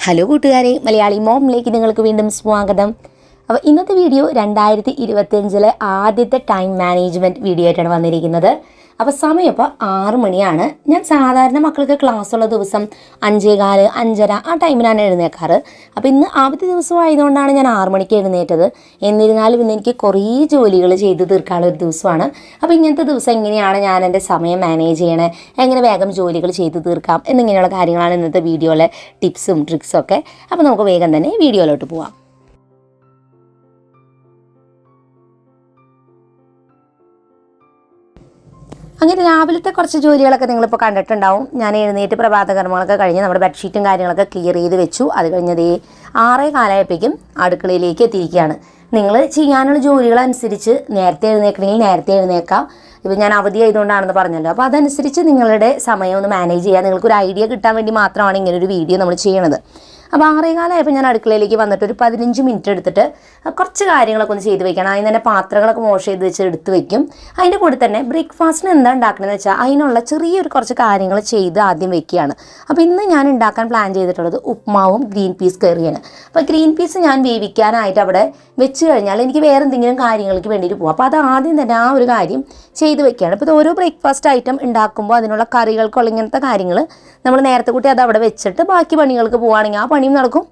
Hello കൂട്ടുകാരെ, മലയാളി മോമിലേക്ക് നിങ്ങൾക്ക് വീണ്ടും സ്വാഗതം. അപ്പോൾ ഇന്നത്തെ വീഡിയോ 2025 ആദ്യത്തെ ടൈം മാനേജ്മെൻറ്റ് വീഡിയോ ആയിട്ടാണ് വന്നിരിക്കുന്നത്. അപ്പോൾ സമയം ഇപ്പോൾ 6 മണിയാണ്. ഞാൻ സാധാരണ മക്കൾക്ക് ക്ലാസ്സുള്ള ദിവസം 5:15, 5:30 ആ ടൈമിനാണ് എഴുന്നേക്കാറ്. അപ്പോൾ ഇന്ന് ആദ്യത്തെ ദിവസം ആയതുകൊണ്ടാണ് ഞാൻ 6 മണിക്ക് എഴുന്നേറ്റത്. എന്നിരുന്നാലും ഇന്ന് എനിക്ക് കുറേ ജോലികൾ ചെയ്ത് തീർക്കാനുള്ള ഒരു ദിവസമാണ്. അപ്പോൾ ഇങ്ങനത്തെ ദിവസം എങ്ങനെയാണ് ഞാൻ എൻ്റെ സമയം മാനേജ് ചെയ്യണേ, എങ്ങനെ വേഗം ജോലികൾ ചെയ്ത് തീർക്കാം എന്നിങ്ങനെയുള്ള കാര്യങ്ങളാണ് ഇന്നത്തെ വീഡിയോയിലെ ടിപ്സും ട്രിക്സും ഒക്കെ. അപ്പോൾ നമുക്ക് വേഗം തന്നെ വീഡിയോയിലോട്ട് പോവാം. അങ്ങനെ രാവിലത്തെ കുറച്ച് ജോലികളൊക്കെ നിങ്ങളിപ്പോൾ കണ്ടിട്ടുണ്ടാവും. ഞാൻ എഴുന്നേറ്റ് പ്രഭാതകർമ്മങ്ങളൊക്കെ കഴിഞ്ഞ് നമ്മുടെ ബെഡ്ഷീറ്റും കാര്യങ്ങളൊക്കെ ക്ലിയർ ചെയ്ത് വെച്ചു. അത് കഴിഞ്ഞത് 6:15 അടുക്കളയിലേക്ക് എത്തിയിരിക്കുകയാണ്. നിങ്ങൾ ചെയ്യാനുള്ള ജോലികളനുസരിച്ച് നേരത്തെ എഴുന്നേൽക്കണമെങ്കിൽ നേരത്തെ എഴുന്നേൽക്കാം. ഇപ്പോൾ ഞാൻ അവധി ആയതുകൊണ്ടാണെന്ന് പറഞ്ഞല്ലോ. അപ്പോൾ അതനുസരിച്ച് നിങ്ങളുടെ സമയം ഒന്ന് മാനേജ് ചെയ്യുക. നിങ്ങൾക്കൊരു ഐഡിയ കിട്ടാൻ വേണ്ടി മാത്രമാണ് ഇങ്ങനൊരു വീഡിയോ നമ്മൾ ചെയ്യണത്. അപ്പോൾ 6:15 ഞാൻ അടുക്കളയിലേക്ക് വന്നിട്ട് ഒരു 15 മിനിറ്റ് എടുത്തിട്ട് കുറച്ച് കാര്യങ്ങളൊക്കെ ഒന്ന് ചെയ്ത് വെക്കണം. അതിന് തന്നെ പാത്രങ്ങളൊക്കെ വാഷ് ചെയ്ത് വെച്ച് എടുത്ത് വെക്കും. അതിൻ്റെ കൂടെ തന്നെ ബ്രേക്ക്ഫാസ്റ്റിന് എന്താ ഉണ്ടാക്കണമെന്ന് വെച്ചാൽ അതിനുള്ള ചെറിയൊരു കുറച്ച് കാര്യങ്ങൾ ചെയ്ത് ആദ്യം വെക്കുകയാണ്. അപ്പോൾ ഇന്ന് ഞാൻ ഉണ്ടാക്കാൻ പ്ലാൻ ചെയ്തിട്ടുള്ളത് ഉപ്മാവും ഗ്രീൻ പീസ് കറിയാണ്. അപ്പോൾ ഗ്രീൻ പീസ് ഞാൻ വേവിക്കാനായിട്ട് അവിടെ വെച്ച് കഴിഞ്ഞാൽ എനിക്ക് വേറെ എന്തെങ്കിലും കാര്യങ്ങൾക്ക് വേണ്ടിയിട്ട് പോകും. അപ്പോൾ അത് ആദ്യം തന്നെ ആ ഒരു കാര്യം ചെയ്ത് വെക്കുകയാണ്. അപ്പോൾ ഇത് ഓരോ ബ്രേക്ക്ഫാസ്റ്റ് ഐറ്റം ഉണ്ടാക്കുമ്പോൾ അതിനുള്ള കറികൾക്കുള്ള ഇങ്ങനത്തെ കാര്യങ്ങൾ നമ്മൾ നേരത്തെ കൂട്ടി അത് അവിടെ വെച്ചിട്ട് ബാക്കി പണികൾക്ക് പോവുകയാണെങ്കിൽ ആ പണിയും നടക്കും,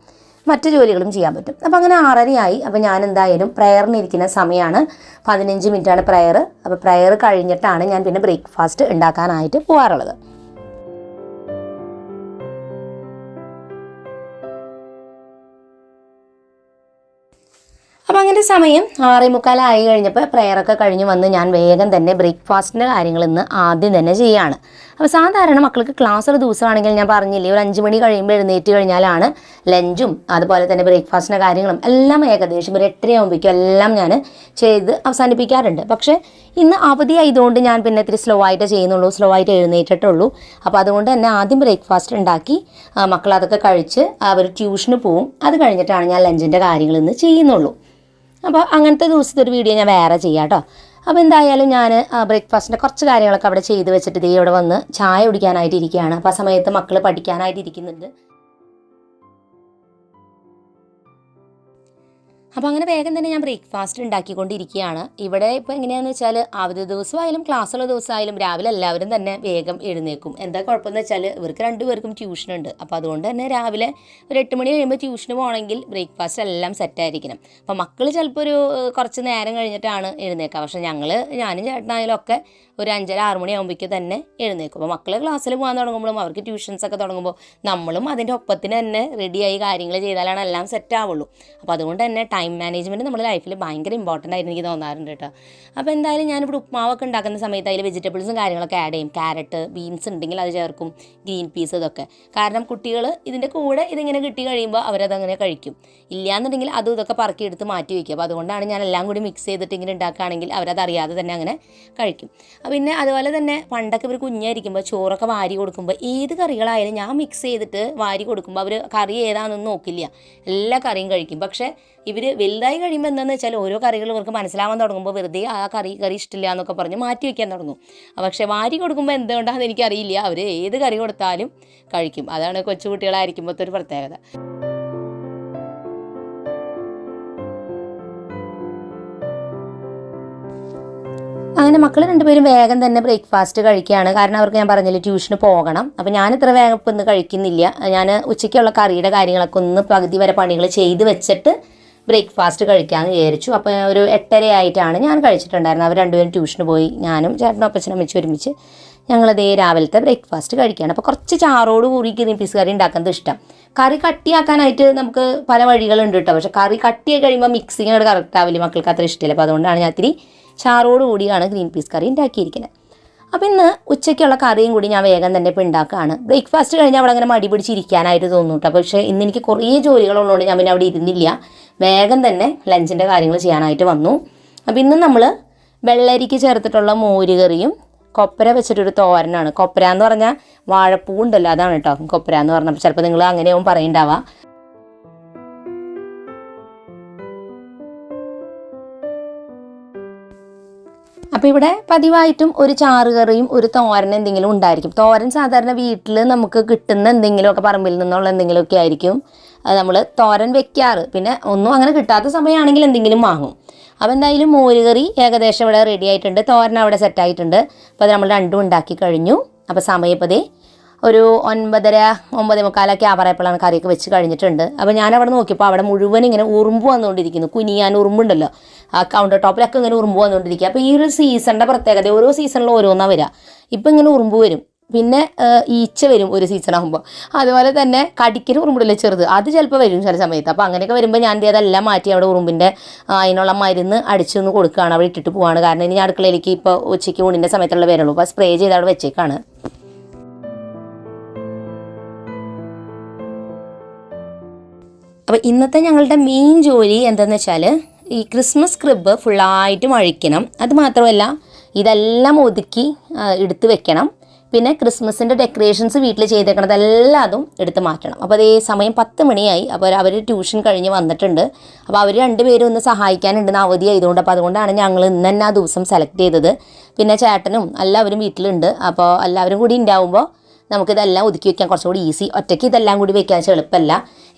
മറ്റു ജോലികളും ചെയ്യാൻ പറ്റും. അപ്പോൾ അങ്ങനെ 6:30 അപ്പോൾ ഞാൻ എന്തായാലും പ്രയറിനിരിക്കുന്ന സമയമാണ്. 15 മിനിറ്റാണ് പ്രയർ. അപ്പോൾ പ്രയർ കഴിഞ്ഞിട്ടാണ് ഞാൻ പിന്നെ ബ്രേക്ക്ഫാസ്റ്റ് ഉണ്ടാക്കാനായിട്ട് പോകാറുള്ളത്. അപ്പോൾ അങ്ങനെ സമയം 6:45 കഴിഞ്ഞപ്പോൾ പ്രയറൊക്കെ കഴിഞ്ഞ് വന്ന് ഞാൻ വേഗം തന്നെ ബ്രേക്ക്ഫാസ്റ്റിൻ്റെ കാര്യങ്ങൾ ഇന്ന് ആദ്യം തന്നെ ചെയ്യുകയാണ്. അപ്പോൾ സാധാരണ മക്കൾക്ക് ക്ലാസ്സുള്ള ദിവസമാണെങ്കിൽ ഞാൻ പറഞ്ഞില്ലേ, ഒരു 5 മണി കഴിയുമ്പോൾ എഴുന്നേറ്റ് കഴിഞ്ഞാലാണ് ലഞ്ചും അതുപോലെ തന്നെ ബ്രേക്ക്ഫാസ്റ്റിൻ്റെ കാര്യങ്ങളും എല്ലാം ഏകദേശം ഒരു 8:30 എല്ലാം ഞാൻ ചെയ്ത് അവസാനിപ്പിക്കാറുണ്ട്. പക്ഷേ ഇന്ന് അവധി ആയതുകൊണ്ട് ഞാൻ പിന്നെ ഇത്തിരി സ്ലോ ആയിട്ട് ചെയ്യുന്നുള്ളൂ, സ്ലോ ആയിട്ട് എഴുന്നേറ്റിട്ടുള്ളൂ. അപ്പോൾ അതുകൊണ്ട് തന്നെ ആദ്യം ബ്രേക്ക്ഫാസ്റ്റ് ഉണ്ടാക്കി മക്കളതൊക്കെ കഴിച്ച് അവർ ട്യൂഷന് പോവും. അത് കഴിഞ്ഞിട്ടാണ് ഞാൻ ലഞ്ചിൻ്റെ കാര്യങ്ങൾ ഇന്ന് ചെയ്യുന്നുള്ളൂ. അപ്പോൾ അങ്ങനത്തെ ദിവസത്തെ ഒരു വീഡിയോ ഞാൻ വേറെ ചെയ്യാം കേട്ടോ. അപ്പോൾ എന്തായാലും ഞാൻ ബ്രേക്ക്ഫാസ്റ്റിൻ്റെ കുറച്ച് കാര്യങ്ങളൊക്കെ അവിടെ ചെയ്ത് വെച്ചിട്ട് ദേ ഇവിടെ വന്ന് ചായ കുടിക്കാനായിട്ട് ഇരിക്കുകയാണ്. അപ്പോൾ ആ സമയത്ത് മക്കൾ പഠിക്കാനായിട്ട് ഇരിക്കുന്നുണ്ട്. അപ്പോൾ അങ്ങനെ വേഗം തന്നെ ഞാൻ ബ്രേക്ക്ഫാസ്റ്റ് ഉണ്ടാക്കിക്കൊണ്ടിരിക്കുകയാണ്. ഇവിടെ ഇപ്പോൾ എങ്ങനെയാണെന്ന് വെച്ചാൽ അവധി ദിവസമായാലും ക്ലാസ്സുള്ള ദിവസമായാലും രാവിലെ എല്ലാവരും തന്നെ വേഗം എഴുന്നേക്കും. എന്താ കുഴപ്പമെന്ന് വെച്ചാൽ ഇവർക്ക് 2 പേർക്കും ട്യൂഷനുണ്ട്. അപ്പോൾ അതുകൊണ്ട് തന്നെ രാവിലെ ഒരു 8 മണി കഴിയുമ്പോൾ ട്യൂഷന് പോകണമെങ്കിൽ ബ്രേക്ക്ഫാസ്റ്റ് എല്ലാം സെറ്റായിരിക്കണം. അപ്പോൾ മക്കൾ ചിലപ്പോൾ ഒരു കുറച്ച് നേരം കഴിഞ്ഞിട്ടാണ് എഴുന്നേക്കുക. പക്ഷേ ഞാനും ചേട്ടനായാലും ഒക്കെ ഒരു 5:30-6 മണിയാകുമ്പോഴേക്കും തന്നെ എഴുന്നേക്കും. അപ്പോൾ മക്കൾ ക്ലാസ്സിൽ പോകാൻ തുടങ്ങുമ്പോഴും അവർക്ക് ട്യൂഷൻസൊക്കെ തുടങ്ങുമ്പോൾ നമ്മളും അതിൻ്റെ ഒപ്പത്തിന് തന്നെ റെഡിയായി കാര്യങ്ങൾ ചെയ്താലാണ് എല്ലാം സെറ്റ് ആവുള്ളൂ. അപ്പോൾ അതുകൊണ്ട് തന്നെ ടൈം മാനേജ്മെൻറ്റ് നമ്മുടെ ലൈഫിൽ ഭയങ്കര ഇമ്പോർട്ടൻ്റ് ആയിട്ട് എനിക്ക് തോന്നാറുണ്ട് കേട്ടോ. അപ്പോൾ എന്തായാലും ഞാനിവിടെ ഉപ്മാവൊക്കെ ഉണ്ടാക്കുന്ന സമയത്ത് അതിൽ വെജിറ്റബിൾസും കാര്യങ്ങളൊക്കെ ആഡ് ചെയ്യും. ക്യാരറ്റ്, ബീൻസ് ഉണ്ടെങ്കിൽ അത് ചേർക്കും, ഗ്രീൻ പീസ് ഇതൊക്കെ. കാരണം കുട്ടികൾ ഇതിൻ്റെ കൂടെ ഇതിങ്ങനെ കിട്ടി കഴിയുമ്പോൾ അവരതങ്ങനെ കഴിക്കും. ഇല്ലയെന്നുണ്ടെങ്കിൽ അതും ഇതൊക്കെ പറക്കിയെടുത്ത് മാറ്റി വയ്ക്കും. അപ്പോൾ അതുകൊണ്ടാണ് ഞാൻ എല്ലാം കൂടി മിക്സ് ചെയ്തിട്ട് ഇങ്ങനെ ഉണ്ടാക്കുകയാണെങ്കിൽ അവരതറിയാതെ തന്നെ അങ്ങനെ കഴിക്കും. പിന്നെ അതുപോലെ തന്നെ പണ്ടൊക്കെ ഇവർ കുഞ്ഞായിരിക്കുമ്പോൾ ചോറൊക്കെ വാരി കൊടുക്കുമ്പോൾ ഏത് കറികളായാലും ഞാൻ മിക്സ് ചെയ്തിട്ട് വാരി കൊടുക്കുമ്പോൾ അവർ കറി ഏതാണെന്നൊന്നും നോക്കില്ല, എല്ലാ കറിയും കഴിക്കും. പക്ഷേ ഇവർ വലുതായി കഴിയുമ്പോൾ എന്താണെന്ന് വെച്ചാൽ ഓരോ കറികൾ ഇവർക്ക് മനസ്സിലാവാൻ തുടങ്ങുമ്പോൾ വെറുതെ ആ കറി ഇഷ്ടമില്ല എന്നൊക്കെ പറഞ്ഞ് മാറ്റി വയ്ക്കാൻ തുടങ്ങും. പക്ഷേ വാരി കൊടുക്കുമ്പോൾ എന്തുകൊണ്ടാണെന്ന് എനിക്കറിയില്ല, അവർ ഏത് കറി കൊടുത്താലും കഴിക്കും. അതാണ് കൊച്ചുകുട്ടികളായിരിക്കുമ്പോഴത്തെ ഒരു പ്രത്യേകത. അങ്ങനെ മക്കൾ 2 പേരും വേഗം തന്നെ ബ്രേക്ക്ഫാസ്റ്റ് കഴിക്കുകയാണ്. കാരണം അവർക്ക് ഞാൻ പറഞ്ഞില്ലേ ട്യൂഷന് പോകണം. അപ്പോൾ ഞാൻ ഇത്ര വേഗം ഇപ്പം ഇന്ന് കഴിക്കുന്നില്ല. ഞാൻ ഉച്ചയ്ക്കുള്ള കറിയുടെ കാര്യങ്ങളൊക്കെ ഒന്ന് പകുതി വരെ പണികൾ ചെയ്ത് വെച്ചിട്ട് ബ്രേക്ക്ഫാസ്റ്റ് കഴിക്കാമെന്ന് വിചാരിച്ചു. അപ്പോൾ ഒരു 8:30 ആയിട്ടാണ് ഞാൻ കഴിച്ചിട്ടുണ്ടായിരുന്നത്. അവർ 2 പേരും ട്യൂഷന് പോയി. ഞാനും ചേട്ടനും അപ്പച്ചനും അമ്മച്ചും ഒരുമിച്ച് ഞങ്ങളതേ രാവിലത്തെ ബ്രേക്ക്ഫാസ്റ്റ് കഴിക്കുകയാണ്. അപ്പോൾ കുറച്ച് ചാറോട് കൂടി ഗ്രീൻ പീസ് കറി ഉണ്ടാക്കുന്നത് ഇഷ്ടം. കറി കട്ടിയാക്കാനായിട്ട് നമുക്ക് പല വഴികളുണ്ട് കേട്ടോ. പക്ഷേ കറി കട്ടിയായി കഴിയുമ്പോൾ മിക്സിങ് അങ്ങോട്ട് കറക്റ്റ് ആവില്ല, മക്കൾക്ക് അത്ര ഇഷ്ടമില്ല. അപ്പോൾ അതുകൊണ്ടാണ് ഞാൻ ഇത്തിരി ചാറോട് കൂടിയാണ് ഗ്രീൻ പീസ് കറി ഉണ്ടാക്കിയിരിക്കുന്നത്. അപ്പോൾ ഇന്ന് ഉച്ചയ്ക്കുള്ള കറിയും കൂടി ഞാൻ വേഗം തന്നെ ഇപ്പോൾ ഉണ്ടാക്കുകയാണ്. ബ്രേക്ക്ഫാസ്റ്റ് കഴിഞ്ഞാൽ അവിടെ അങ്ങനെ മടി പിടിച്ചിരിക്കാനായിട്ട് തോന്നും കേട്ടോ. പക്ഷേ ഇന്ന് എനിക്ക് കുറേ ജോലികളുള്ളതുകൊണ്ട് ഞാൻ പിന്നെ അവിടെ ഇരുന്നില്ല. വേഗം തന്നെ ലഞ്ചിൻ്റെ കാര്യങ്ങൾ ചെയ്യാനായിട്ട് വന്നു. അപ്പോൾ ഇന്ന് നമ്മൾ വെള്ളരിക്ക് ചേർത്തിട്ടുള്ള മോരുകറിയും കൊപ്പര വെച്ചിട്ടൊരു തോരനാണ്. കൊപ്പര എന്ന് പറഞ്ഞാൽ വാഴപ്പൂ ഉണ്ടല്ലോ, അതാണ് കേട്ടോ കൊപ്പര എന്ന് പറഞ്ഞപ്പോൾ. ചിലപ്പോൾ നിങ്ങൾ അങ്ങനെയാവും പറയുന്നുണ്ടാവുക. അപ്പോൾ ഇവിടെ പതിവായിട്ടും ഒരു ചാറുകറിയും ഒരു തോരൻ എന്തെങ്കിലും ഉണ്ടായിരിക്കും. തോരൻ സാധാരണ വീട്ടിൽ നമുക്ക് കിട്ടുന്ന എന്തെങ്കിലുമൊക്കെ പറമ്പിൽ നിന്നുള്ള എന്തെങ്കിലുമൊക്കെ ആയിരിക്കും നമ്മൾ തോരൻ വെക്കാറ്. പിന്നെ ഒന്നും അങ്ങനെ കിട്ടാത്ത സമയമാണെങ്കിൽ എന്തെങ്കിലും വാങ്ങും. അപ്പോൾ എന്തായാലും മോരുകറി ഏകദേശം ഇവിടെ റെഡി ആയിട്ടുണ്ട്, തോരൻ അവിടെ സെറ്റായിട്ടുണ്ട്. അപ്പോൾ അത് നമ്മൾ രണ്ടും ഉണ്ടാക്കി കഴിഞ്ഞു. അപ്പോൾ സമയപ്പതേ ഒരു 9:45 ആവാറായപ്പോഴാണ് കറിയൊക്കെ വെച്ച് കഴിഞ്ഞിട്ടുണ്ട്. അപ്പോൾ ഞാൻ അവിടെ നോക്കിയപ്പോൾ അവിടെ മുഴുവൻ ഇങ്ങനെ ഉറുമ്പ് വന്നുകൊണ്ടിരിക്കുന്നു. കുനിയാൻ ഉറുമ്പുണ്ടല്ലോ, ആ കൗണ്ടർ ടോപ്പിലൊക്കെ ഇങ്ങനെ ഉറുമ്പ് വന്നുകൊണ്ടിരിക്കുക. അപ്പോൾ ഈ ഒരു സീസണിൻ്റെ പ്രത്യേകത, ഓരോ സീസണിലും ഓരോന്നാണ് വരിക. ഇപ്പം ഇങ്ങനെ ഉറുമ്പ് വരും, പിന്നെ ഈച്ച വരും ഒരു സീസൺ ആകുമ്പോൾ. അതുപോലെ തന്നെ കടിക്കൽ ഉറുമ്പിടല്ലേ ചെറുത്, അത് ചിലപ്പോൾ വരും ചില സമയത്ത്. അപ്പോൾ അങ്ങനെയൊക്കെ വരുമ്പോൾ ഞാൻ അതെല്ലാം മാറ്റി അവിടെ ഉറുമ്പിൻ്റെ അതിനുള്ള മരുന്ന് അടിച്ചൊന്ന് കൊടുക്കുകയാണ്, അവിടെ ഇട്ടിട്ട് പോവാണ്. കാരണം ഇനി അടുക്കളയിലേക്ക് ഇപ്പോൾ ഉച്ചയ്ക്ക് ഊണിൻ്റെ സമയത്തുള്ള വരുള്ളൂ. അപ്പോൾ സ്പ്രേ ചെയ്ത് അവിടെ വെച്ചേക്കാണ്. അപ്പോൾ ഇന്നത്തെ ഞങ്ങളുടെ മെയിൻ ജോലി എന്താണെന്ന് വെച്ചാൽ ഈ ക്രിസ്മസ് ക്രിബ് ഫുള്ളായിട്ടും അഴിക്കണം. അത് മാത്രമല്ല ഇതെല്ലാം ഒതുക്കി എടുത്ത് വെക്കണം. പിന്നെ ക്രിസ്മസിൻ്റെ ഡെക്കറേഷൻസ് വീട്ടിൽ ചെയ്തേക്കണതെല്ലാതും എടുത്ത് മാറ്റണം. അപ്പോൾ അതേ സമയം 10 മണിയായി. അപ്പോൾ അവർ ട്യൂഷൻ കഴിഞ്ഞ് വന്നിട്ടുണ്ട്. അപ്പോൾ അവർ രണ്ടുപേരും ഒന്ന് സഹായിക്കാനുണ്ടെന്ന് അവധി ആയതുകൊണ്ട്. അപ്പോൾ അതുകൊണ്ടാണ് ഞങ്ങൾ ഇന്ന് തന്നെ ആ ദിവസം സെലക്ട് ചെയ്തത്. പിന്നെ ചേട്ടനും എല്ലാവരും വീട്ടിലുണ്ട്. അപ്പോൾ എല്ലാവരും കൂടി ഉണ്ടാവുമ്പോൾ നമുക്കിതെല്ലാം ഒതുക്കി വെക്കാൻ കുറച്ചുകൂടി ഈസി. ഒറ്റയ്ക്ക് ഇതെല്ലാം കൂടി വെക്കാൻ എളുപ്പമല്ല.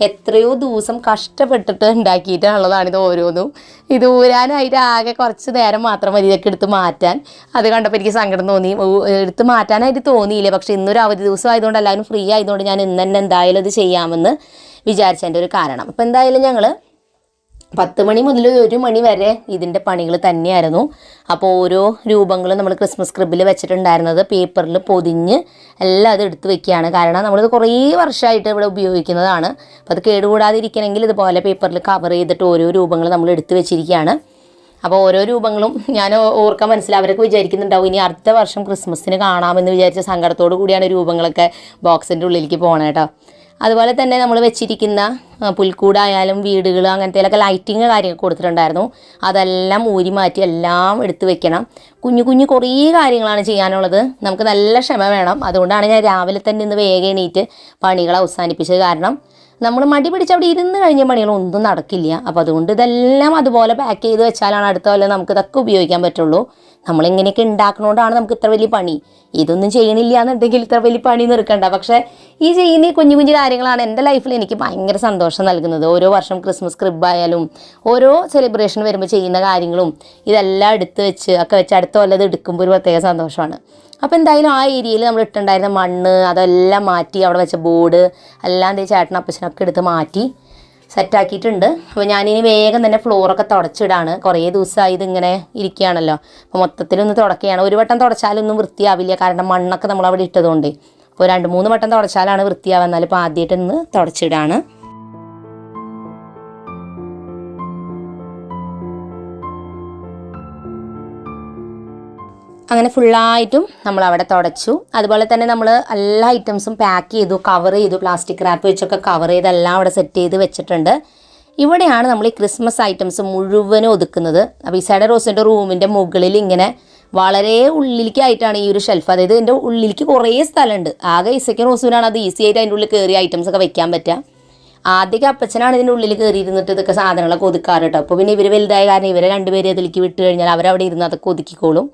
എത്രയോ ദിവസം കഷ്ടപ്പെട്ടിട്ട് ഉണ്ടാക്കിയിട്ടുള്ളതാണ് ഇത് ഓരോന്നും. ഇത് ഊരാനായിട്ട് ആകെ കുറച്ച് നേരം മാത്രം മതി ഇതൊക്കെ എടുത്ത് മാറ്റാൻ. അത് കണ്ടപ്പോൾ എനിക്ക് സങ്കടം തോന്നി. എടുത്ത് മാറ്റാനായിട്ട് തോന്നിയില്ല. പക്ഷേ ഇന്നൊരു അവധി ദിവസം ആയതുകൊണ്ട് എല്ലാവരും ഫ്രീ ആയതുകൊണ്ട് ഞാൻ ഇന്ന് തന്നെ എന്തായാലും ഇത് ചെയ്യാമെന്ന് വിചാരിച്ചതിൻ്റെ ഒരു കാരണം. അപ്പോൾ എന്തായാലും ഞങ്ങൾ 10 മണി മുതൽ 1 മണി വരെ ഇതിൻ്റെ പണികൾ തന്നെയായിരുന്നു. അപ്പോൾ ഓരോ രൂപങ്ങളും നമ്മൾ ക്രിസ്മസ് ക്രിബിൽ വെച്ചിട്ടുണ്ടായിരുന്നത് പേപ്പറിൽ പൊതിഞ്ഞ് എല്ലാം അത് എടുത്ത് വെക്കുകയാണ്. കാരണം നമ്മളിത് കുറേ വർഷമായിട്ട് ഇവിടെ ഉപയോഗിക്കുന്നതാണ്. അപ്പോൾ അത് കേടുകൂടാതിരിക്കണമെങ്കിൽ ഇതുപോലെ പേപ്പറിൽ കവർ ചെയ്തിട്ട് ഓരോ രൂപങ്ങൾ നമ്മൾ എടുത്ത് വെച്ചിരിക്കുകയാണ്. അപ്പോൾ ഓരോ രൂപങ്ങളും ഞാൻ ഓർക്കാൻ അവരൊക്കെ വിചാരിക്കുന്നുണ്ടാവും ഇനി അടുത്ത വർഷം ക്രിസ്മസിന് കാണാമെന്ന് വിചാരിച്ച സങ്കടത്തോടു കൂടിയാണ് രൂപങ്ങളൊക്കെ ബോക്സിൻ്റെ ഉള്ളിലേക്ക് പോകണം കേട്ടോ. അതുപോലെ തന്നെ നമ്മൾ വെച്ചിരിക്കുന്ന പുൽക്കൂടായാലും വീടുകൾ അങ്ങനത്തേലൊക്കെ ലൈറ്റിങ് കാര്യങ്ങൾ കൊടുത്തിട്ടുണ്ടായിരുന്നു. അതെല്ലാം ഊരി മാറ്റി എല്ലാം എടുത്ത് വെക്കണം. കുഞ്ഞു കുഞ്ഞു കുറേ കാര്യങ്ങളാണ് ചെയ്യാനുള്ളത്. നമുക്ക് നല്ല ക്ഷമ വേണം. അതുകൊണ്ടാണ് ഞാൻ രാവിലെ തന്നെ ഇന്ന് വേഗം എണീറ്റ് പണികൾ അവസാനിപ്പിച്ചത്. കാരണം നമ്മൾ മടി പിടിച്ച് അവിടെ ഇരുന്ന് കഴിഞ്ഞ പണികളൊന്നും നടക്കില്ല. അപ്പോൾ അതുകൊണ്ട് ഇതെല്ലാം അതുപോലെ പാക്ക് ചെയ്ത് വെച്ചാലാണ് അടുത്ത കൊല്ലം നമുക്ക് ഇതൊക്കെ ഉപയോഗിക്കാൻ പറ്റുള്ളൂ. നമ്മളിങ്ങനെയൊക്കെ ഉണ്ടാക്കണോണ്ടാണ് നമുക്ക് ഇത്ര വലിയ പണി. ഇതൊന്നും ചെയ്യണില്ല എന്നുണ്ടെങ്കിൽ ഇത്ര വലിയ പണി നിൽക്കണ്ട. പക്ഷേ ഈ ചെയ്യുന്ന കുഞ്ഞു കുഞ്ഞു കാര്യങ്ങളാണ് എൻ്റെ ലൈഫിൽ എനിക്ക് ഭയങ്കര സന്തോഷം നൽകുന്നത്. ഓരോ വർഷം ക്രിസ്മസ് ക്രിബായാലും ഓരോ സെലിബ്രേഷൻ വരുമ്പോൾ ചെയ്യുന്ന കാര്യങ്ങളും ഇതെല്ലാം എടുത്ത് വെച്ച് ഒക്കെ വെച്ച് അടുത്ത കൊല്ലം എടുക്കുമ്പോൾ ഒരു പ്രത്യേക സന്തോഷമാണ്. അപ്പോൾ എന്തായാലും ആ ഏരിയയിൽ നമ്മൾ ഇട്ടുണ്ടായിരുന്ന മണ്ണ് അതെല്ലാം മാറ്റി അവിടെ വെച്ച ബോർഡ് എല്ലാം ചേട്ടനും അപ്പച്ചനൊക്കെ എടുത്ത് മാറ്റി സെറ്റാക്കിയിട്ടുണ്ട്. അപ്പോൾ ഞാനിനി വേഗം തന്നെ ഫ്ലോറൊക്കെ തുടച്ചിടാണ്. കുറേ ദിവസമായി ഇതിങ്ങനെ ഇരിക്കുകയാണല്ലോ. അപ്പോൾ മൊത്തത്തിലൊന്ന് തുടക്കുകയാണ്. ഒരു വട്ടം തുടച്ചാലൊന്നും വൃത്തിയാവില്ല, കാരണം മണ്ണൊക്കെ നമ്മളവിടെ ഇട്ടതുകൊണ്ട്. അപ്പോൾ 2-3 വട്ടം തുടച്ചാലാണ് വൃത്തിയാവുക. എന്നാലും ഇപ്പോൾ ആദ്യമായിട്ടൊന്ന് തുടച്ചിടാണ്. അങ്ങനെ ഫുള്ളായിട്ടും നമ്മളവിടെ തുടച്ചു. അതുപോലെ തന്നെ നമ്മൾ എല്ലാ ഐറ്റംസും പാക്ക് ചെയ്തു, കവർ ചെയ്തു, പ്ലാസ്റ്റിക് റാപ്പ് വെച്ചൊക്കെ കവർ ചെയ്ത് എല്ലാം അവിടെ സെറ്റ് ചെയ്ത് വെച്ചിട്ടുണ്ട്. ഇവിടെയാണ് നമ്മൾ ഈ ക്രിസ്മസ് ഐറ്റംസ് മുഴുവനും ഒതുക്കുന്നത്. അപ്പോൾ ഈ സൈഡ് റോസിൻ്റെ റൂമിൻ്റെ മുകളിൽ ഇങ്ങനെ വളരെ ഉള്ളിലേക്കായിട്ടാണ് ഈ ഒരു ഷെൽഫ്. അതായത് ഇതിൻ്റെ ഉള്ളിലേക്ക് കുറേ സ്ഥലമുണ്ട്. ആകെ ഇസയ്ക്കും റോസിനാണ് അത് ഈസി ആയിട്ട് അതിൻ്റെ ഉള്ളിൽ കയറി ഐറ്റംസ് ഒക്കെ വെക്കാൻ പറ്റുക. ആദ്യമൊക്കെ അപ്പച്ചനാണ് ഇതിൻ്റെ ഉള്ളിൽ കയറിയിരുന്നിട്ട് ഇതൊക്കെ സാധനങ്ങളൊക്കെ ഒതുക്കാറ് കേട്ടോ. അപ്പോൾ പിന്നെ ഇവർ വലുതായ കാരണം ഇവരെ രണ്ടുപേരെ അതിലേക്ക് വിട്ട് കഴിഞ്ഞാൽ അവരവിടെ ഇരുന്ന് അതൊക്കെ ഒതുക്കിക്കോളും.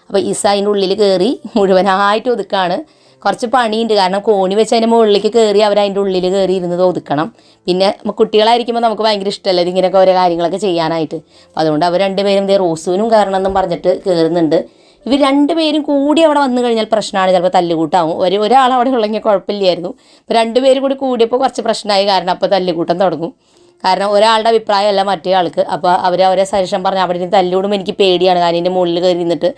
അപ്പോൾ ഈസ അതിൻ്റെ ഉള്ളിൽ കയറി മുഴുവനായിട്ട് ഒതുക്കാണ്. കുറച്ച് പണിയുണ്ട്, കാരണം കോണി വെച്ച് അതിൻ്റെ മുകളിലേക്ക് കയറി അവരതിൻ്റെ ഉള്ളിൽ കയറി ഇരുന്നത് ഒതുക്കണം. പിന്നെ കുട്ടികളായിരിക്കുമ്പോൾ നമുക്ക് ഭയങ്കര ഇഷ്ടമല്ല ഇതിങ്ങനെയൊക്കെ ഓരോ കാര്യങ്ങളൊക്കെ ചെയ്യാനായിട്ട്. അപ്പോൾ അതുകൊണ്ട് അവർ രണ്ടുപേരും റോസൂനും കയറണമെന്നും പറഞ്ഞിട്ട് കയറുന്നുണ്ട്. ഇവർ രണ്ടുപേരും കൂടി അവിടെ വന്നു കഴിഞ്ഞാൽ പ്രശ്നമാണ്, ചിലപ്പോൾ തല്ലുകൂട്ടാവും. ഒരാൾ അവിടെ ഉള്ളെങ്കിൽ കുഴപ്പമില്ലായിരുന്നു. ഇപ്പോൾ രണ്ടുപേരും കൂടി കൂടിയപ്പോൾ കുറച്ച് പ്രശ്നമായി, കാരണം അപ്പോൾ തല്ലുകൂട്ടം തുടങ്ങും. കാരണം ഒരാളുടെ അഭിപ്രായമല്ല മറ്റേ ആൾക്ക്. അപ്പോൾ അവരെ സജഷൻ പറഞ്ഞാൽ അവിടെ നിന്ന് തല്ലൂടുമ്പോൾ എനിക്ക് പേടിയാണ്, കാരണം എൻ്റെ മുകളിൽ കയറി നിന്നിട്ട്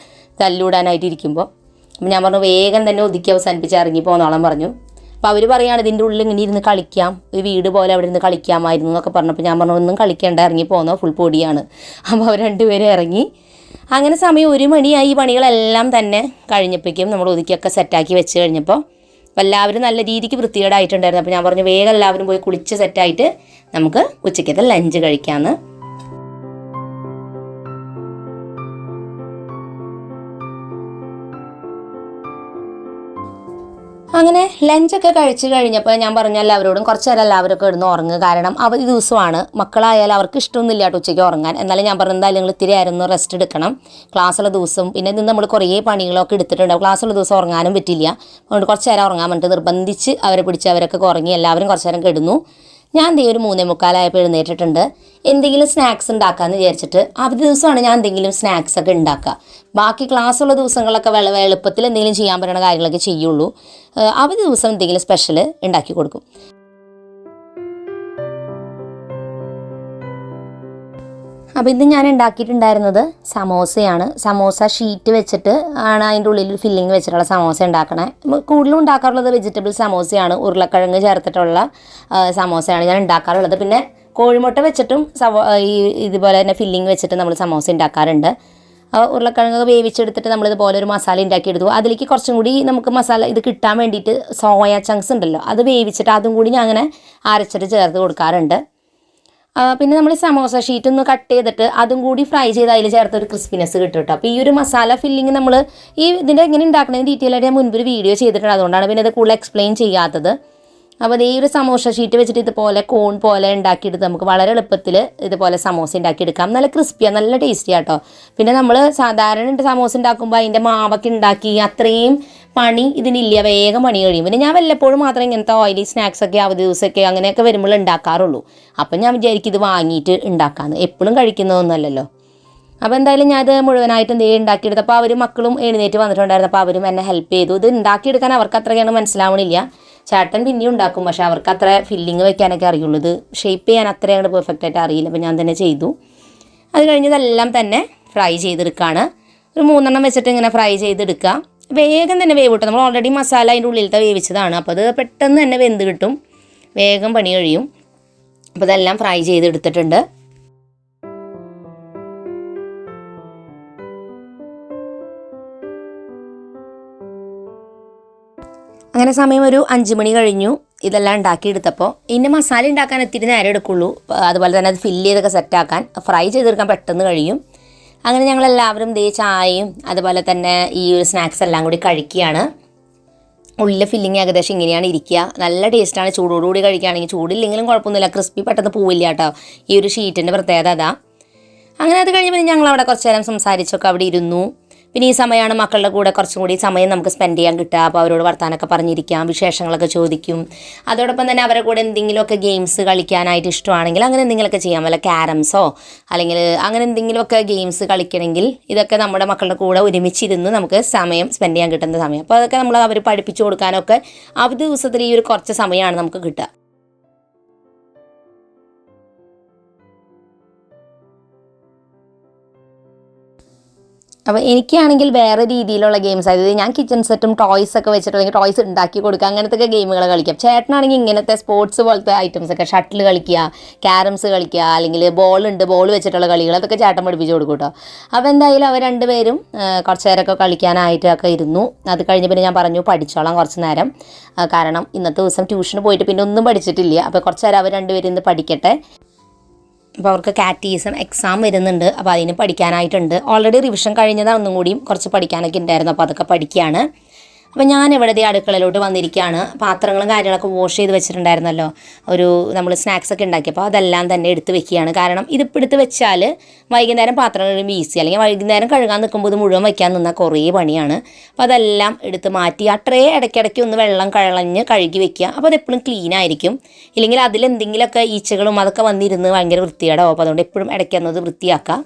തല്ലൂടാനായിട്ട് ഇരിക്കുമ്പോൾ. അപ്പോൾ ഞാൻ പറഞ്ഞു വേഗം തന്നെ ഒതുക്കി അവസാനിപ്പിച്ച് ഇറങ്ങി പോന്നോളം പറഞ്ഞു. അപ്പോൾ അവർ പറയുകയാണ് ഇതിൻ്റെ ഉള്ളിൽ ഇങ്ങനെ ഇരുന്ന് കളിക്കാം, ഒരു വീട് പോലെ അവിടെ ഇരുന്ന് കളിക്കാമായിരുന്നു എന്നൊക്കെ പറഞ്ഞപ്പോൾ ഞാൻ പറഞ്ഞു ഒന്നും കളിക്കേണ്ട, ഇറങ്ങി പോന്നോ, ഫുൾ പൊടിയാണ്. അപ്പോൾ അവർ രണ്ടുപേരും ഇറങ്ങി. അങ്ങനെ സമയം 1 മണിയായി. ഈ പണികളെല്ലാം തന്നെ കഴിഞ്ഞപ്പോഴേക്കും നമ്മൾ ഒതുക്കിയൊക്കെ സെറ്റാക്കി വെച്ച് കഴിഞ്ഞപ്പോൾ അപ്പോൾ എല്ലാവരും നല്ല രീതിക്ക് വൃത്തികേടായിട്ടുണ്ടായിരുന്നു. അപ്പോൾ ഞാൻ പറഞ്ഞു വേഗം എല്ലാവരും പോയി കുളിച്ച് സെറ്റായിട്ട് നമുക്ക് ഉച്ചയ്ക്കത്തെ ലഞ്ച് കഴിക്കാമെന്ന്. അങ്ങനെ ലഞ്ചൊക്കെ കഴിച്ച് കഴിഞ്ഞപ്പോൾ ഞാൻ പറഞ്ഞ എല്ലാവരോടും കുറച്ച് നേരം എല്ലാവരൊക്കെ ഇടുന്ന് ഉറങ്ങുക. കാരണം അവധി ദിവസമാണ്, മക്കളായാലും അവർക്ക് ഇഷ്ടമൊന്നുമില്ല കേട്ടോ ഉച്ചയ്ക്ക് ഉറങ്ങാൻ. എന്നാലും ഞാൻ പറഞ്ഞു എന്തായാലും നിങ്ങൾ ഇത്തിരി ആയിരുന്നു റെസ്റ്റ് എടുക്കണം, ക്ലാസ്സുള്ള ദിവസം. പിന്നെ ഇന്ന് നമ്മൾ കുറേ പണികളൊക്കെ എടുത്തിട്ടുണ്ടാവും, ക്ലാസ്സുള്ള ദിവസം ഉറങ്ങാനും പറ്റില്ല. അതുകൊണ്ട് കുറച്ച് നേരം ഉറങ്ങാൻ വേണ്ടിയിട്ട് നിർബന്ധിച്ച് അവരെ പിടിച്ച് അവരൊക്കെ ഉറങ്ങി. എല്ലാവരും കുറച്ച് നേരം കിടന്നു. ഞാൻ ദേ ഒരു 3:45 എഴുന്നേറ്റിട്ടുണ്ട്. എന്തെങ്കിലും സ്നാക്സ് ഉണ്ടാക്കാമെന്ന് വിചാരിച്ചിട്ട്. അവധി ദിവസമാണ് ഞാൻ എന്തെങ്കിലും സ്നാക്സ് ഒക്കെ ഉണ്ടാക്കുക. ബാക്കി ക്ലാസ്സുള്ള ദിവസങ്ങളൊക്കെ എളുപ്പത്തിൽ എന്തെങ്കിലും ചെയ്യാൻ പറ്റുന്ന കാര്യങ്ങളൊക്കെ ചെയ്യുള്ളൂ. അവധി ദിവസം എന്തെങ്കിലും സ്പെഷ്യൽ ഉണ്ടാക്കി കൊടുക്കും. അപ്പോൾ ഇന്ന് ഞാൻ ഉണ്ടാക്കിയിട്ടുണ്ടായിരുന്നത് സമോസയാണ്. സമോസ ഷീറ്റ് വെച്ചിട്ട് ആണ് അതിൻ്റെ ഉള്ളിൽ ഫില്ലിങ് വെച്ചിട്ടുള്ള സമോസ ഉണ്ടാക്കണേ. കൂടുതലും ഉണ്ടാക്കാറുള്ളത് വെജിറ്റബിൾ സമോസയാണ്, ഉരുളക്കിഴങ്ങ് ചേർത്തിട്ടുള്ള സമോസയാണ് ഞാൻ ഉണ്ടാക്കാറുള്ളത്. പിന്നെ കോഴിമുട്ട വെച്ചിട്ടും ഇതുപോലെ തന്നെ ഫില്ലിങ് വെച്ചിട്ട് നമ്മൾ സമോസ ഉണ്ടാക്കാറുണ്ട്. ഉരുളക്കിഴങ്ങ് വേവിച്ചെടുത്തിട്ട് നമ്മളിതുപോലെ ഒരു മസാല ഉണ്ടാക്കിയെടുത്തു. അതിലേക്ക് കുറച്ചും കൂടി നമുക്ക് മസാല ഇത് കിട്ടാൻ വേണ്ടിയിട്ട് സോയ ചങ്ക്സ് ഉണ്ടല്ലോ, അത് വേവിച്ചിട്ട് അതും കൂടി ഞാൻ അങ്ങനെ അരച്ചിട്ട് ചേർത്ത് കൊടുക്കാറുണ്ട്. പിന്നെ നമ്മൾ സമോസ ഷീറ്റ് ഒന്ന് കട്ട് ചെയ്തിട്ട് അതും കൂടി ഫ്രൈ ചെയ്ത് അതിൽ ചേർത്തൊരു ക്രിസ്പിനെസ് കിട്ടും കേട്ടോ. അപ്പോൾ ഈ ഒരു മസാല ഫില്ലിങ് നമ്മൾ ഇതിൻ്റെ എങ്ങനെ ഉണ്ടാക്കണമെന്ന് ഡീറ്റെയിൽ ആയിട്ട് ഞാൻ മുൻപൊരു വീഡിയോ ചെയ്തിട്ടുണ്ട്, അതുകൊണ്ടാണ് പിന്നെ അത് കൂടുതൽ എക്സ്പ്ലെയിൻ ചെയ്യാത്തത്. അപ്പോൾ ഈ ഒരു സമോസ ഷീറ്റ് വെച്ചിട്ട് ഇതുപോലെ കോൺ പോലെ ഉണ്ടാക്കിയെടുത്ത് നമുക്ക് വളരെ എളുപ്പത്തിൽ ഇതുപോലെ സമോസ ഉണ്ടാക്കിയെടുക്കാം. നല്ല ക്രിസ്പിയാണ്, നല്ല ടേസ്റ്റിയാണ് കേട്ടോ. പിന്നെ നമ്മൾ സാധാരണ സമോസ ഉണ്ടാക്കുമ്പോൾ അതിൻ്റെ മാവൊക്കെ ഉണ്ടാക്കി അത്രയും പണി ഇതിനില്ല, വേഗം പണി കഴിയും. പിന്നെ ഞാൻ വല്ലപ്പോഴും മാത്രം ഇങ്ങനത്തെ ഓയിലി സ്നാക്സൊക്കെ അവധി ദിവസമൊക്കെ അങ്ങനെയൊക്കെ വരുമ്പോൾ ഉണ്ടാക്കാറുള്ളൂ. അപ്പം ഞാൻ വിചാരിക്കും ഇത് വാങ്ങിയിട്ട് ഉണ്ടാക്കാമെന്ന്, എപ്പോഴും കഴിക്കുന്നതൊന്നുമല്ലല്ലോ. അപ്പോൾ എന്തായാലും ഞാൻ ഇത് മുഴുവനായിട്ട് ഉണ്ടാക്കിയെടുത്തപ്പോൾ അവർ മക്കളും എഴുന്നേറ്റ് വന്നിട്ടുണ്ടായിരുന്നു. അപ്പോൾ അവരും എന്നെ ഹെൽപ്പ് ചെയ്തു. ഇത് ഉണ്ടാക്കിയെടുക്കാൻ അവർക്ക് അത്രയാണ് മനസ്സിലാവണില്ല. ചേട്ടൻ പിന്നെയും ഉണ്ടാക്കും, പക്ഷേ അവർക്ക് അത്ര ഫില്ലിങ് വെക്കാനൊക്കെ അറിയുള്ളൂ. ഇത് ഷേപ്പ് ചെയ്യാൻ അത്രയാണ് പെർഫെക്റ്റായിട്ട് അറിയില്ല. അപ്പോൾ ഞാൻ തന്നെ ചെയ്തു. അത് കഴിഞ്ഞതെല്ലാം തന്നെ ഫ്രൈ ചെയ്തെടുക്കുകയാണ്. ഒരു 3 വെച്ചിട്ട് ഇങ്ങനെ ഫ്രൈ ചെയ്തെടുക്കുക. വേഗം തന്നെ വേവ് കിട്ടും. നമ്മൾ ഓൾറെഡി മസാല അതിൻ്റെ ഉള്ളിലത്തെ വേവിച്ചതാണ്, അപ്പോൾ അത് പെട്ടെന്ന് തന്നെ വെന്ത് കിട്ടും, വേഗം പണി കഴിയും. അപ്പോൾ ഇതെല്ലാം ഫ്രൈ ചെയ്തെടുത്തിട്ടുണ്ട്. അങ്ങനെ സമയം ഒരു 5 മണി കഴിഞ്ഞു. ഇതെല്ലാം ഉണ്ടാക്കിയെടുത്തപ്പോൾ ഇനി മസാല ഉണ്ടാക്കാൻ ഇത്തിരി നേരം എടുക്കുള്ളൂ. അതുപോലെ തന്നെ അത് ഫില്ല് ചെയ്തൊക്കെ സെറ്റാക്കാൻ, ഫ്രൈ ചെയ്തെടുക്കാൻ പെട്ടെന്ന് കഴിയും. അങ്ങനെ ഞങ്ങളെല്ലാവരും ചായയും അതുപോലെ തന്നെ ഈ ഒരു സ്നാക്സ് എല്ലാം കൂടി കഴിക്കുകയാണ്. ഉള്ളിലെ ഫില്ലിങ് ഏകദേശം ഇങ്ങനെയാണ് ഇരിക്കുക. നല്ല ടേസ്റ്റാണ് ചൂടോടുകൂടി കഴിക്കുകയാണെങ്കിൽ. ചൂടില്ലെങ്കിലും കുഴപ്പമൊന്നുമില്ല, ക്രിസ്പി പെട്ടെന്ന് പോവില്ല കേട്ടോ. ഈ ഒരു ഷീറ്റിൻ്റെ പ്രത്യേകത അതാ. അങ്ങനെ അത് കഴിഞ്ഞ് പിന്നെ ഞങ്ങളവിടെ കുറച്ച് നേരം സംസാരിച്ചൊക്കെ അവിടെ ഇരുന്നു. പിന്നെ ഈ സമയമാണ് മക്കളുടെ കൂടെ കുറച്ചും കൂടി സമയം നമുക്ക് സ്പെൻഡ് ചെയ്യാൻ കിട്ടുക. അപ്പോൾ അവരോട് വർത്താനൊക്കെ പറഞ്ഞിരിക്കാം, വിശേഷങ്ങളൊക്കെ ചോദിക്കും. അതോടൊപ്പം തന്നെ അവരുടെ കൂടെ എന്തെങ്കിലുമൊക്കെ ഗെയിംസ് കളിക്കാനായിട്ട് ഇഷ്ടമാണെങ്കിൽ അങ്ങനെ എന്തെങ്കിലുമൊക്കെ ചെയ്യാം. വല്ല ക്യാരംസോ അല്ലെങ്കിൽ അങ്ങനെ എന്തെങ്കിലുമൊക്കെ ഗെയിംസ് കളിക്കണമെങ്കിൽ ഇതൊക്കെ നമ്മുടെ മക്കളുടെ കൂടെ ഒരുമിച്ചിരുന്ന് നമുക്ക് സമയം സ്പെൻഡ് ചെയ്യാൻ കിട്ടുന്ന സമയം. അപ്പോൾ അതൊക്കെ നമ്മൾ അവർ പഠിപ്പിച്ചു കൊടുക്കാനൊക്കെ അവധി ദിവസത്തിൽ ഈ ഒരു കുറച്ച് സമയമാണ് നമുക്ക് കിട്ടുക. അപ്പോൾ എനിക്കാണെങ്കിൽ വേറെ രീതിയിലുള്ള ഗെയിംസ്, അതായത് ഞാൻ കിച്ചൺ സെറ്റും ടോയ്സൊക്കെ വെച്ചിട്ട് അല്ലെങ്കിൽ ടോയ്സ് ഉണ്ടാക്കി കൊടുക്കുക, അങ്ങനത്തെ ഗെയിമുകൾ കളിക്കാം. ചേട്ടനാണെങ്കിൽ ഇങ്ങനത്തെ സ്പോർട്സ് പോലത്തെ ഐറ്റംസൊക്കെ, ഷട്ടിൽ കളിക്കുക, ക്യാരംസ് കളിക്കുക, അല്ലെങ്കിൽ ബോൾ വെച്ചിട്ടുള്ള കളികൾ, അതൊക്കെ ചേട്ടൻ പഠിപ്പിച്ച് കൊടുക്കും കേട്ടോ. അപ്പോൾ എന്തായാലും അവർ രണ്ടുപേരും കുറച്ച് നേരമൊക്കെ കളിക്കാനായിട്ടൊക്കെ ഇരുന്നു. അത് കഴിഞ്ഞ് പിന്നെ ഞാൻ പറഞ്ഞു പഠിച്ചോളാം കുറച്ച് നേരം, കാരണം ഇന്നത്തെ ദിവസം ട്യൂഷന് പോയിട്ട് പിന്നെ ഒന്നും പഠിച്ചിട്ടില്ല. അപ്പോൾ കുറച്ച് നേരം അവർ രണ്ടുപേരും ഇന്ന് പഠിക്കട്ടെ. അപ്പോൾ അവർക്ക് കാറ്റീസം എക്സാം വരുന്നുണ്ട്, അപ്പോൾ അതിന് പഠിക്കാനായിട്ടുണ്ട്. ഓൾറെഡി റിവിഷൻ കഴിഞ്ഞതാണ്, ഒന്നും കൂടിയും കുറച്ച് പഠിക്കാനൊക്കെ ഉണ്ടായിരുന്നു. അപ്പോൾ അതൊക്കെ പഠിക്കുകയാണ്. അപ്പോൾ ഞാൻ ഇവിടെ അടുക്കളയിലോട്ട് വന്നിരിക്കുകയാണ്. പാത്രങ്ങളും കാര്യങ്ങളൊക്കെ വാഷ് ചെയ്ത് വെച്ചിട്ടുണ്ടായിരുന്നല്ലോ, നമ്മൾ സ്നാക്സൊക്കെ ഉണ്ടാക്കിയപ്പോൾ അതെല്ലാം തന്നെ എടുത്ത് വെക്കുകയാണ്. കാരണം ഇതിപ്പോൾ എടുത്ത് വെച്ചാൽ വൈകുന്നേരം പാത്രം കഴുകുമ്പോൾ ഈസി, അല്ലെങ്കിൽ വൈകുന്നേരം കഴുകാൻ നിൽക്കുമ്പോൾ ഇത് മുഴുവൻ വയ്ക്കാൻ നിന്നാൽ കുറേ പണിയാണ്. അപ്പോൾ അതെല്ലാം എടുത്ത് മാറ്റി ആ ട്രേ ഇടയ്ക്കിടയ്ക്ക് ഒന്ന് വെള്ളം കളഞ്ഞ് കഴുകി വെക്കുക. അപ്പോൾ അതെപ്പോഴും ക്ലീൻ ആയിരിക്കും. ഇല്ലെങ്കിൽ അതിലെന്തെങ്കിലുമൊക്കെ ഈച്ചകളും അതൊക്കെ വന്നിരുന്ന് ഭയങ്കര വൃത്തികേടാവും. അപ്പോൾ അതുകൊണ്ട് എപ്പോഴും ഇടയ്ക്കുന്നത് വൃത്തിയാക്കുക.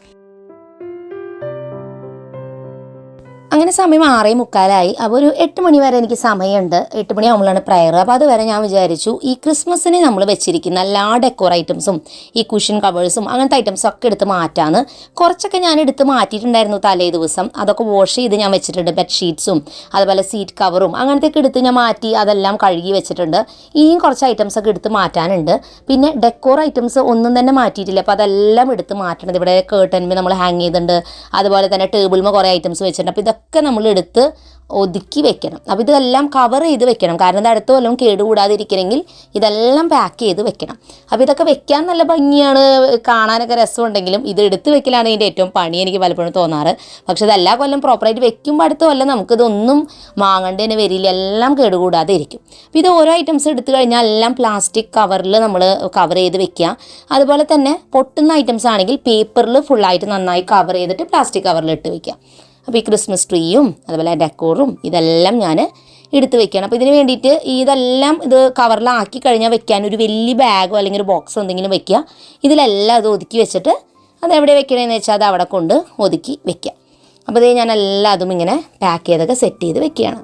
അങ്ങനെ സമയം 6:45. അപ്പോൾ ഒരു 8 മണി വരെ എനിക്ക് സമയമുണ്ട്. 8 മണിയാകുമ്പോഴാണ് പ്രയർ. അപ്പോൾ അതുവരെ ഞാൻ വിചാരിച്ചു ഈ ക്രിസ്മസിന് നമ്മൾ വെച്ചിരിക്കുന്ന എല്ലാ ഡെക്കോർ ഐറ്റംസും ഈ കുഷൻ കവേഴ്സും അങ്ങനത്തെ ഐറ്റംസും ഒക്കെ എടുത്ത് മാറ്റാന്ന്. കുറച്ചൊക്കെ ഞാൻ എടുത്ത് മാറ്റിയിട്ടുണ്ടായിരുന്നു തലേ ദിവസം. അതൊക്കെ വാഷ് ചെയ്ത് ഞാൻ വെച്ചിട്ടുണ്ട്. ബെഡ്ഷീറ്റ്സും അതുപോലെ സീറ്റ് കവറും അങ്ങനത്തെയൊക്കെ എടുത്ത് ഞാൻ മാറ്റി അതെല്ലാം കഴുകി വെച്ചിട്ടുണ്ട്. ഇനിയും കുറച്ച് ഐറ്റംസൊക്കെ എടുത്ത് മാറ്റാനുണ്ട്. പിന്നെ ഡെക്കോർ ഐറ്റംസ് ഒന്നും തന്നെ മാറ്റിയിട്ടില്ല. അപ്പോൾ അതെല്ലാം എടുത്ത് മാറ്റണത്. ഇവിടെ കേർട്ടൻമേൽ നമ്മൾ ഹാങ് ചെയ്തിട്ടുണ്ട്. അതുപോലെ തന്നെ ടേബിളിൽ കുറേ ഐറ്റംസ് വെച്ചിട്ടുണ്ട്. അപ്പോൾ ഇതൊക്കെ നമ്മളെടുത്ത് ഒതുക്കി വെക്കണം. അപ്പോൾ ഇതെല്ലാം കവർ ചെയ്ത് വെക്കണം, കാരണം ഇത് അടുത്ത കൊല്ലം കേടുകൂടാതിരിക്കണമെങ്കിൽ ഇതെല്ലാം പാക്ക് ചെയ്ത് വെക്കണം. അപ്പോൾ ഇതൊക്കെ വെക്കാൻ നല്ല ഭംഗിയാണ്, കാണാനൊക്കെ രസമുണ്ടെങ്കിലും ഇത് എടുത്ത് വെക്കലാണ് ഇതിൻ്റെ ഏറ്റവും പണി എനിക്ക് പലപ്പോഴും തോന്നാറ്. പക്ഷേ ഇത് എല്ലാ കൊല്ലം പ്രോപ്പറായിട്ട് വെക്കുമ്പോൾ അടുത്ത കൊല്ലം നമുക്കിതൊന്നും വാങ്ങേണ്ടതിന് വരില്ല, എല്ലാം കേടുകൂടാതെ ഇരിക്കും. അപ്പോൾ ഇത് ഓരോ ഐറ്റംസ് എടുത്തു കഴിഞ്ഞാൽ എല്ലാം പ്ലാസ്റ്റിക് കവറിൽ നമ്മൾ കവർ ചെയ്ത് വെക്കുക. അതുപോലെ തന്നെ പൊട്ടുന്ന ഐറ്റംസ് ആണെങ്കിൽ പേപ്പറിൽ ഫുള്ളായിട്ട് നന്നായി കവർ ചെയ്തിട്ട് പ്ലാസ്റ്റിക് കവറിൽ ഇട്ട് വെക്കുക. അപ്പോൾ ഈ ക്രിസ്മസ് ട്രീയും അതുപോലെ ഡെക്കോറും ഇതെല്ലാം ഞാൻ എടുത്ത് വെക്കുകയാണ്. അപ്പോൾ ഇതിന് വേണ്ടിയിട്ട് ഇതെല്ലാം ഇത് കവറിലാക്കി കഴിഞ്ഞാൽ വെക്കാൻ ഒരു വലിയ ബാഗോ അല്ലെങ്കിൽ ഒരു ബോക്സോ എന്തെങ്കിലും വെക്കുക. ഇതിലെല്ലാം അത് ഒതുക്കി വെച്ചിട്ട് അത് എവിടെ വെക്കണമെന്ന് വെച്ചാൽ അത് അവിടെ കൊണ്ട് ഒതുക്കി വെക്കുക. അപ്പോൾ ഇത് ഞാൻ എല്ലാം അതും ഇങ്ങനെ പാക്ക് ചെയ്തൊക്കെ സെറ്റ് ചെയ്ത് വെക്കുകയാണ്.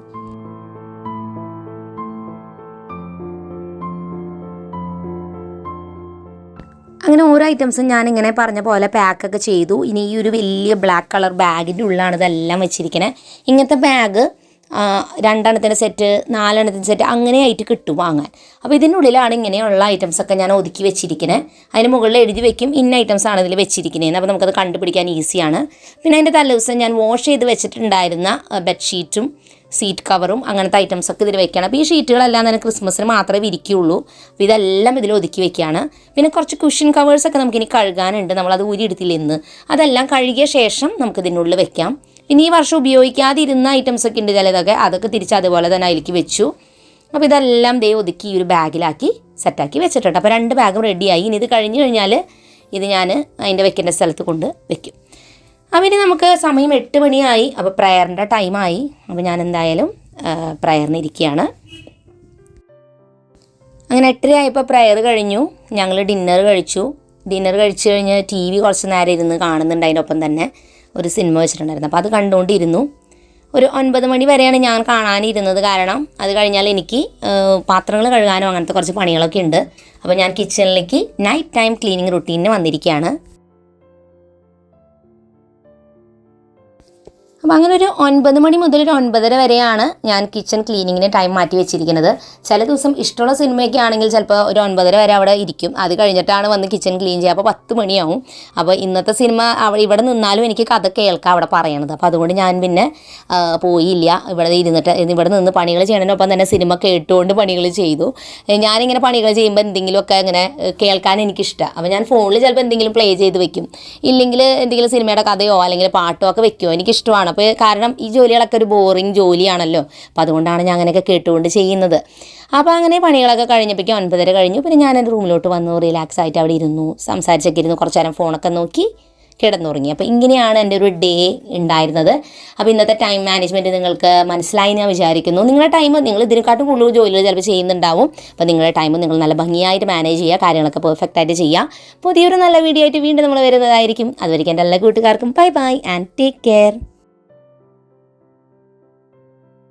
അങ്ങനെ ഓരോ ഐറ്റംസും ഞാനിങ്ങനെ പറഞ്ഞ പോലെ പാക്കൊക്കെ ചെയ്തു. ഇനി ഈ ഒരു വലിയ ബ്ലാക്ക് കളർ ബാഗിൻ്റെ ഉള്ളിലാണ് ഇതെല്ലാം വെച്ചിരിക്കുന്നത്. ഇങ്ങനത്തെ ബാഗ് 2 എണ്ണത്തിൻ്റെ സെറ്റ്, 4 എണ്ണത്തിൻ്റെ സെറ്റ് അങ്ങനെയായിട്ട് കിട്ടും വാങ്ങാൻ. അപ്പോൾ ഇതിനുള്ളിലാണ് ഇങ്ങനെയുള്ള ഐറ്റംസൊക്കെ ഞാൻ ഒതുക്കി വെച്ചിരിക്കുന്നത്. അതിന് മുകളിൽ എഴുതി വെക്കും ഇന്ന ഐറ്റംസാണ് ഇതിൽ വെച്ചിരിക്കുന്നത്. അപ്പോൾ നമുക്കത് കണ്ടുപിടിക്കാൻ ഈസിയാണ്. പിന്നെ അതിൻ്റെ തലേദിവസം ഞാൻ വാഷ് ചെയ്ത് വെച്ചിട്ടുണ്ടായിരുന്ന ബെഡ്ഷീറ്റും സീറ്റ് കവറും അങ്ങനത്തെ ഐറ്റംസൊക്കെ ഇതിൽ വെക്കണം. അപ്പോൾ ഈ ഷീറ്റുകളെല്ലാം തന്നെ ക്രിസ്മസിന് മാത്രമേ വിരിക്കുകയുള്ളൂ. അപ്പോൾ ഇതെല്ലാം ഇതിൽ ഒതുക്കി വെക്കുകയാണ്. പിന്നെ കുറച്ച് കുഷൻ കവേഴ്സൊക്കെ നമുക്കിനി കഴുകാനുണ്ട്, നമ്മളത് ഊരിയെടുത്തില്ല ഇന്ന്. അതെല്ലാം കഴുകിയ ശേഷം നമുക്കിതിനുള്ളിൽ വെക്കാം. പിന്നെ ഈ വർഷം ഉപയോഗിക്കാതിരുന്ന ഐറ്റംസൊക്കെ ഉണ്ട് ചിലതൊക്കെ, അതൊക്കെ തിരിച്ച് അതുപോലെ തന്നെ അതിലേക്ക് വെച്ചു. അപ്പോൾ ഇതെല്ലാം ഒതുക്കി ഈ ഒരു ബാഗിലാക്കി സെറ്റാക്കി വെച്ചിട്ടുണ്ട്. അപ്പോൾ 2 ബാഗും റെഡിയായി. ഇനി ഇത് കഴിഞ്ഞ് കഴിഞ്ഞാൽ ഇത് ഞാൻ അതിൻ്റെ വെക്കേണ്ട സ്ഥലത്ത് കൊണ്ട് വെക്കും. അപ്പോൾ ഇനി നമുക്ക് സമയം 8 മണിയായി. അപ്പോൾ പ്രയറിൻ്റെ ടൈമായി. അപ്പോൾ ഞാൻ എന്തായാലും പ്രയറിന് ഇരിക്കുകയാണ്. അങ്ങനെ 8:30 ആയപ്പോൾ പ്രയർ കഴിഞ്ഞു. ഞങ്ങൾ ഡിന്നർ കഴിച്ചു. ഡിന്നർ കഴിച്ച് കഴിഞ്ഞ് TV കുറച്ച് നേരം ഇരുന്ന് കാണുന്നുണ്ട്. അതിൻ്റെ ഒപ്പം തന്നെ ഒരു സിനിമ വെച്ചിട്ടുണ്ടായിരുന്നു. അപ്പോൾ അത് കണ്ടുകൊണ്ടിരുന്നു. ഒരു 9 മണി വരെയാണ് ഞാൻ കാണാനിരുന്നത്. കാരണം അത് കഴിഞ്ഞാൽ എനിക്ക് പാത്രങ്ങൾ കഴുകാനോ അങ്ങനത്തെ കുറച്ച് പണികളൊക്കെ ഉണ്ട്. അപ്പോൾ ഞാൻ കിച്ചണിലേക്ക് നൈറ്റ് ടൈം ക്ലീനിങ് റുട്ടീനിന് വന്നിരിക്കുകയാണ്. അപ്പോൾ അങ്ങനെ ഒരു 9 മണി മുതൽ ഒരു 9:30 വരെയാണ് ഞാൻ കിച്ചൺ ക്ലീനിങ്ങിന് ടൈം മാറ്റി വെച്ചിരിക്കുന്നത്. ചില ദിവസം ഇഷ്ടമുള്ള സിനിമയൊക്കെ ആണെങ്കിൽ ചിലപ്പോൾ ഒരു 9:30 വരെ അവിടെ ഇരിക്കും. അത് കഴിഞ്ഞിട്ടാണ് വന്ന് കിച്ചൺ ക്ലീൻ ചെയ്യുക. അപ്പോൾ 10 മണിയാവും. അപ്പോൾ ഇന്നത്തെ സിനിമ ഇവിടെ നിന്നാലും എനിക്ക് കഥ കേൾക്കാം അവിടെ പറയണത്. അപ്പോൾ അതുകൊണ്ട് ഞാൻ പിന്നെ പോയില്ല. ഇവിടെ നിന്ന് പണികൾ ചെയ്യണതിനൊപ്പം തന്നെ സിനിമ കേട്ടുകൊണ്ട് പണികൾ ചെയ്തു. ഞാനിങ്ങനെ പണികൾ ചെയ്യുമ്പോൾ എന്തെങ്കിലുമൊക്കെ ഇങ്ങനെ കേൾക്കാൻ എനിക്കിഷ്ടമാണ്. അപ്പോൾ ഞാൻ ഫോണിൽ ചിലപ്പോൾ എന്തെങ്കിലും പ്ലേ ചെയ്ത് വെക്കും, ഇല്ലെങ്കിൽ എന്തെങ്കിലും സിനിമയുടെ കഥയോ അല്ലെങ്കിൽ പാട്ടോ ഒക്കെ വെക്കുമോ, എനിക്കിഷ്ടമാണ്. അപ്പോൾ കാരണം ഈ ജോലികളൊക്കെ ഒരു ബോറിങ് ജോലിയാണല്ലോ. അപ്പോൾ അതുകൊണ്ടാണ് ഞാൻ അങ്ങനെയൊക്കെ കേട്ടുകൊണ്ട് ചെയ്യുന്നത്. അപ്പോൾ അങ്ങനെ പണികളൊക്കെ കഴിഞ്ഞപ്പോഴേക്കും 9:30 കഴിഞ്ഞു. പിന്നെ ഞാൻ എൻ്റെ റൂമിലോട്ട് വന്നു, റിലാക്സ് ആയിട്ട് അവിടെ ഇരുന്നു, സംസാരിച്ചൊക്കെ ഇരുന്നു, കുറച്ച് നേരം ഫോണൊക്കെ നോക്കി കിടന്നുറങ്ങി. അപ്പോൾ ഇങ്ങനെയാണ് എൻ്റെ ഒരു ഡേ ഉണ്ടായിരുന്നത്. അപ്പോൾ ഇന്നത്തെ ടൈം മാനേജ്മെൻറ്റ് നിങ്ങൾക്ക് മനസ്സിലായി ഞാൻ വിചാരിക്കുന്നു. നിങ്ങളുടെ ടൈം നിങ്ങൾ ഇതിനെക്കാട്ടും കൂടുതൽ ജോലികൾ ചിലപ്പോൾ ചെയ്യുന്നുണ്ടാവും. അപ്പോൾ നിങ്ങളുടെ ടൈം നിങ്ങൾ നല്ല ഭംഗിയായിട്ട് മാനേജ് ചെയ്യുക, കാര്യങ്ങളൊക്കെ പെർഫെക്റ്റായിട്ട് ചെയ്യുക. പുതിയൊരു നല്ല വീഡിയോ ആയിട്ട് വീണ്ടും നമ്മൾ വരുന്നതായിരിക്കും. അതുവരെയ്ക്കും എൻ്റെ എല്ലാ കൂട്ടുകാർക്കും bye bye and take care.